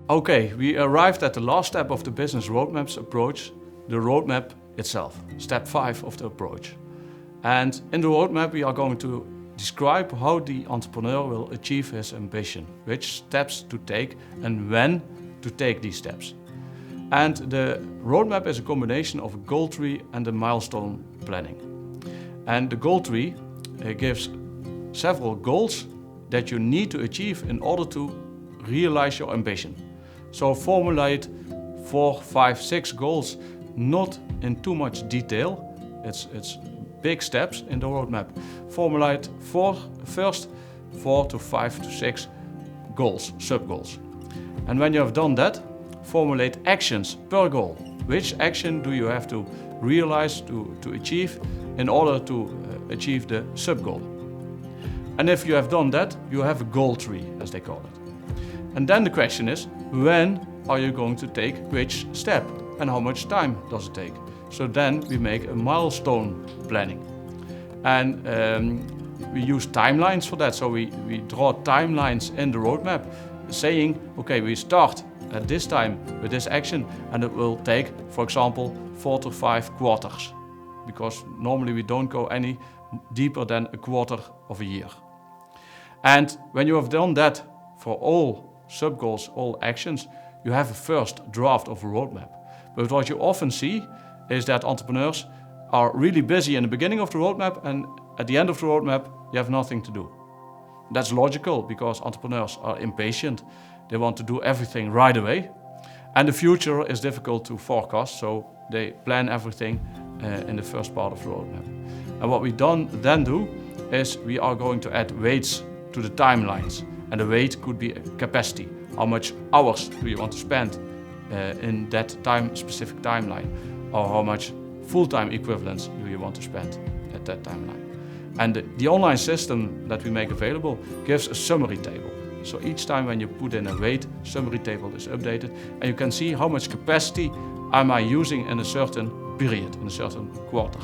Okay, we arrived at the last step of the business roadmaps approach, the roadmap itself, step 5 of the approach. And in the roadmap we are going to describe how the entrepreneur will achieve his ambition, which steps to take and when to take these steps. And the roadmap is a combination of a goal tree and a milestone planning. And the goal tree gives several goals that you need to achieve in order to realize your ambition. So formulate 4, 5, 6 goals, not in too much detail. It's big steps in the roadmap. Formulate first 4 to 5 to 6 goals, sub-goals. And when you have done that, formulate actions per goal. Which action do you have to realize, to achieve in order to achieve the sub-goal? And if you have done that, you have a goal tree, as they call it. And then the question is, when are you going to take which step and how much time does it take? So then we make a milestone planning. And we use timelines for that. So we draw timelines in the roadmap saying, okay, we start at this time with this action and it will take, for example, 4 to 5 quarters. Because normally we don't go any deeper than a quarter of a year. And when you have done that for all sub-goals, all actions, you have a first draft of a roadmap. But what you often see is that entrepreneurs are really busy in the beginning of the roadmap and at the end of the roadmap you have nothing to do. That's logical because entrepreneurs are impatient. They want to do everything right away. And the future is difficult to forecast, so they plan everything in the first part of the roadmap. And what we then do is we are going to add weights to the timelines. And the weight could be capacity. How much hours do you want to spend in that specific timeline? Or how much full-time equivalents do you want to spend at that timeline? And the online system that we make available gives a summary table. So each time when you put in a weight, summary table is updated and you can see how much capacity am I using in a certain period, in a certain quarter.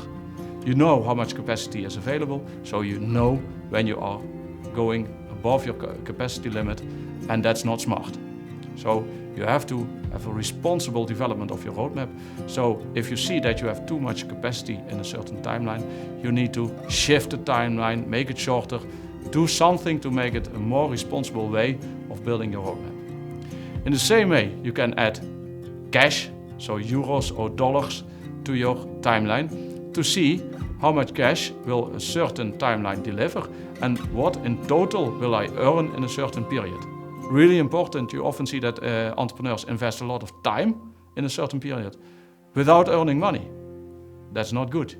You know how much capacity is available, so you know when you are going above your capacity limit, and that's not smart. So you have to have a responsible development of your roadmap. So if you see that you have too much capacity in a certain timeline, you need to shift the timeline, make it shorter, do something to make it a more responsible way of building your roadmap. In the same way, you can add cash, so euros or dollars, to your timeline to see how much cash will a certain timeline deliver and what in total will I earn in a certain period. Really important, you often see that entrepreneurs invest a lot of time in a certain period without earning money. That's not good.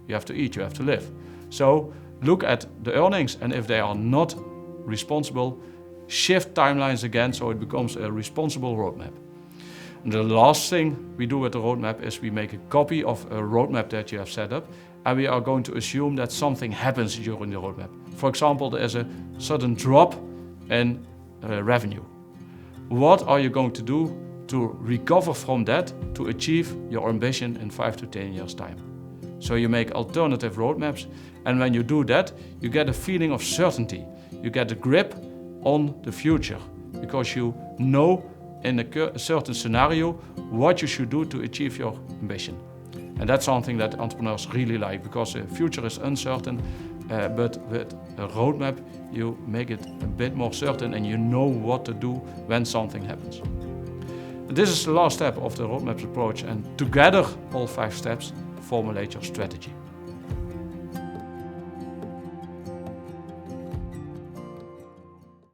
You have to eat, you have to live. So look at the earnings, and if they are not responsible, shift timelines again so it becomes a responsible roadmap. And the last thing we do with the roadmap is we make a copy of a roadmap that you have set up, and we are going to assume that something happens during the roadmap. For example, there is a sudden drop in revenue. What are you going to do to recover from that to achieve your ambition in 5 to 10 years' time? So you make alternative roadmaps, and when you do that, you get a feeling of certainty. You get a grip on the future because you know in a certain scenario what you should do to achieve your ambition. And that's something that entrepreneurs really like because the future is uncertain, but with a roadmap you make it a bit more certain and you know what to do when something happens. This is the last step of the roadmaps approach, and together all 5 steps formulate your strategy.